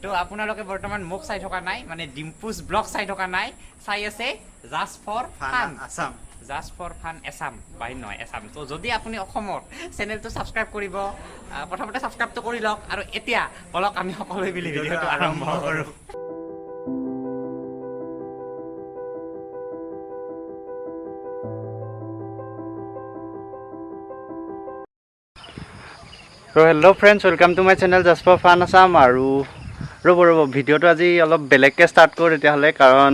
তো আপোনালোকে বৰ্তমান মোক চাই থকা নাই মানে ডিম্পুজ ব্লগ চাই থকা নাই চাই আছে just for fun Assam just for fun exam বাহিৰ নহয় এছাম তো যদি আপুনি অসমৰ চেনেলটো ছাবস্ক্ৰাইব কৰিব প্ৰথমতে ছাবস্ক্ৰাইবটো কৰি লওক আৰু এতিয়া বলক আমি সকলোৱে মিলি ভিডিঅ'টো আৰম্ভ কৰোঁ So hello friends, welcome to my channel Just for Fun Assam আৰু ৰ'ব ভিডিঅ'টো আজি অলপ বেলেগকৈ ষ্টাৰ্ট কৰোঁ তেতিয়াহ'লে কাৰণ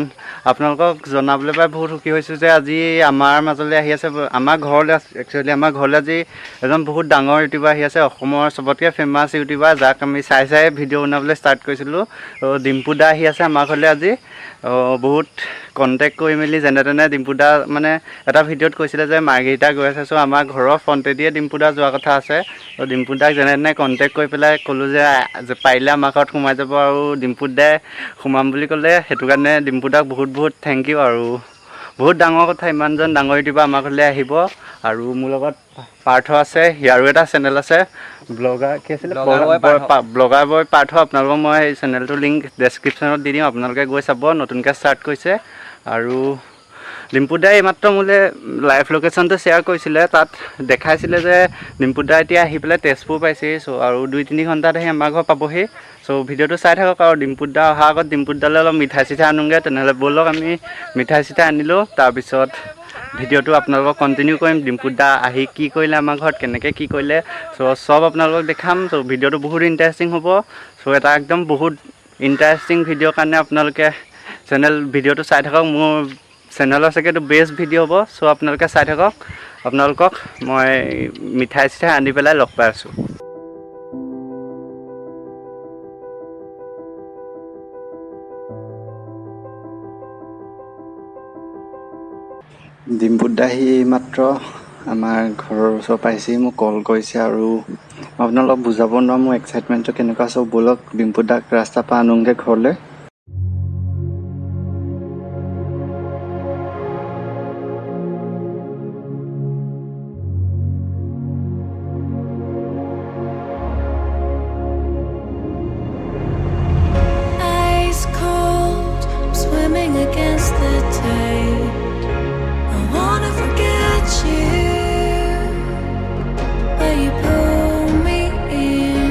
আপোনালোকক জনাবলৈ পাই বহুত সুখী হৈছোঁ যে আজি আমাৰ মাজলৈ আহি আছে আমাৰ ঘৰলৈ একচুৱেলি আমাৰ ঘৰলৈ আজি এজন বহুত ডাঙৰ ইউটিউবাৰ আহি আছে অসমৰ চবতকৈ ফেমাছ ইউটিউবাৰ যাক আমি চাই ভিডিঅ' বনাবলৈ ষ্টাৰ্ট কৰিছিলোঁ ডিম্পু দা আহি আছে আমাৰ ঘৰলৈ আজি বহুত কণ্টেক্ট কৰি মেলি যেনে তেনে ডিম্পু দা মানে এটা ভিডিঅ'ত কৈছিলে যে মাৰ্ঘেৰিটা গৈ আছে চ' আমাৰ ঘৰৰ ফ্ৰণ্টেদিয়ে ডিম্পু দা যোৱা কথা আছে ত' ডিম্পু দাক যেনে তেনে কণ্টেক্ট কৰি পেলাই ক'লোঁ যে পাৰিলে আমাৰ ঘৰত সোমাই যাব আৰু ডিম্পু দাই সোমাম বুলি ক'লে সেইটো কাৰণে ডিম্পু দাক বহুত থেংক ইউ আৰু বহুত ডাঙৰ কথা ইমানজন ডাঙৰ ইউটিউবাৰ আমাৰ ঘৰলৈ আহিব আৰু মোৰ লগত পাৰ্থ আছে ইয়াৰো এটা চেনেল আছে ব্লগাৰ কি আছিলে ব্লগাৰ বয় পাৰ্থ আপোনালোকক মই এই চেনেলটোৰ লিংক ডেছক্ৰিপশ্যনত দি দিম আপোনালোকে গৈ চাব নতুনকৈ ষ্টাৰ্ট কৰিছে আৰু ডিম্পু দাই এইমাত্ৰ মোলৈ লাইভ লোকেশ্যনটো শ্বেয়াৰ কৰিছিলে তাত দেখাইছিলে যে ডিম্পু দা এতিয়া আহি পেলাই তেজপুৰ পাইছেহি চ' আৰু 2-3 ঘণ্টাত আহি আমাৰ ঘৰ পাবহি চ' ভিডিঅ'টো চাই থাকক আৰু ডিম্পু দা অহাৰ আগত ডিম্পু দালৈ অলপ মিঠাই চিঠাই আনোগৈ তেনেহ'লে ব'লক আমি মিঠাই চিঠাই আনিলোঁ তাৰপিছত ভিডিঅ'টো আপোনালোকক কণ্টিনিউ কৰিম ডিম্পু দা আহি কি কৰিলে আমাৰ ঘৰত কেনেকৈ কি কৰিলে চ' চব আপোনালোকক দেখাম চ' ভিডিঅ'টো বহুত ইণ্টাৰেষ্টিং হ'ব চ' এটা একদম বহুত ইণ্টাৰেষ্টিং ভিডিঅ'ৰ কাৰণে আপোনালোকে ভিডিঅ'টো চাই থাকক মোৰ চেনেলৰ চাগে এইটো বেষ্ট ভিডিঅ' হ'ব চ' আপোনালোকে চাই থাকক আপোনালোকক মই মিঠাই চিঠাই আনি পেলাই লগ পাই আছোঁ ডিম্পু দা আহি মাত্ৰ আমাৰ ঘৰৰ ওচৰ পাইছেহি মোক কল কৰিছে আৰু মই আপোনালোকক বুজাব নোৱাৰোঁ মোৰ এক্সাইটমেণ্টটো কেনেকুৱা আছে ব'লক ডিম্পু দাক ৰাস্তাৰ পৰা আনোগৈ ঘৰলৈ Against the tide, I wanna forget you, but you pull me in.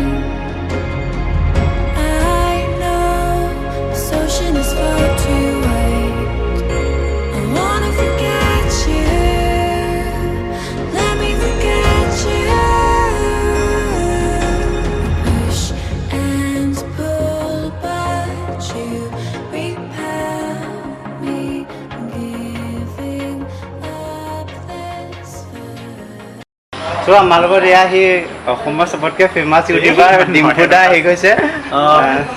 I know this ocean is far too wide. I wanna forget you, let me forget you. Push and pull, but you repel. চ' আমাৰ লগত এয়া সি অসমৰ চবতকৈ famous YouTuber Dimpu দা আহি গৈছে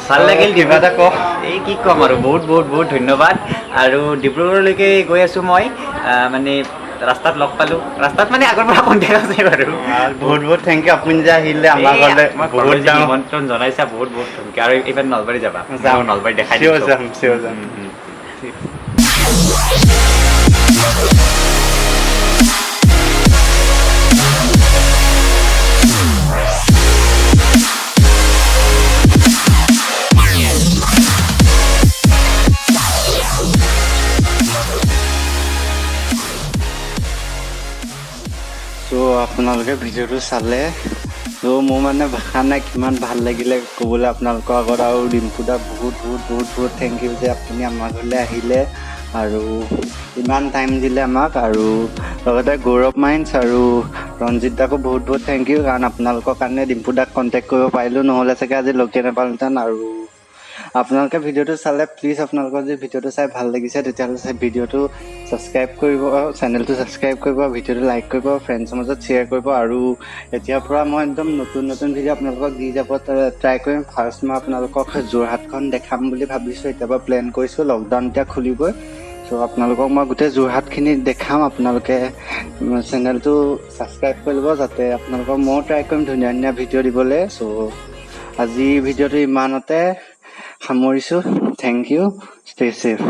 ভাল লাগিল কিবা এটা কওক এই কি ক'ম আৰু বহুত ধন্যবাদ আৰু ডিব্ৰুগড়লৈকে গৈ আছোঁ মই মানে ৰাস্তাত লগ পালোঁ ৰাস্তাত মানে আগৰ পৰা কণ্টেক্ট আছে বাৰু বহুত থেংক ইউ আপুনি যে আহিলে আমাৰ ঘৰলৈ বহুত নিমন্ত্ৰণ জনাইছা বহুত থেংক ইউ আৰু এইবাৰ নলবাৰী যাবা নলবাৰী দেখাই যাম চ' আপোনালোকে ভিডিঅ'টো চালে চ' মোৰ মানে ভাষা নাই কিমান ভাল লাগিলে ক'বলৈ আপোনালোকৰ আগত আৰু ডিম্পু দা বহুত থেংক ইউ যে আপুনি আমাৰ ঘৰলৈ আহিলে আৰু ইমান টাইম দিলে আমাক আৰু লগতে গৌৰৱ মাইন্স আৰু ৰঞ্জিত দাকো বহুত থেংক ইউ কাৰণ আপোনালোকৰ কাৰণে ডিম্পু দাক কণ্টেক্ট কৰিব পাৰিলোঁ নহ'লে চাগে আজি লগে নাপালোহেঁতেন আৰু আপোনালোকে ভিডিঅ'টো চালে প্লিজ আপোনালোকৰ যদি ভিডিঅ'টো চাই ভাল লাগিছে তেতিয়াহ'লে ভিডিঅ'টো ছাবস্ক্ৰাইব কৰিব চেনেলটো ছাবস্ক্ৰাইব কৰিব ভিডিঅ'টো লাইক কৰিব ফ্ৰেণ্ডছৰ মাজত শ্বেয়াৰ কৰিব আৰু এতিয়াৰ পৰা মই একদম নতুন ভিডিঅ' আপোনালোকক দি যাব ট্ৰাই কৰিম ফাৰ্ষ্ট মই আপোনালোকক যোৰহাটখন দেখাম বুলি ভাবিছোঁ এতিয়াৰ পৰা প্লেন কৰিছোঁ লকডাউন এতিয়া খুলিবই চ' আপোনালোকক মই গোটেই যোৰহাটখিনি দেখাম আপোনালোকে চেনেলটো ছাবস্ক্ৰাইব কৰি ল'ব যাতে আপোনালোকক ময়ো ট্ৰাই কৰিম ধুনীয়া ভিডিঅ' দিবলৈ চ' আজি ভিডিঅ'টো ইমানতে সামৰিছোঁ থেংক ইউ ষ্টে ছেফ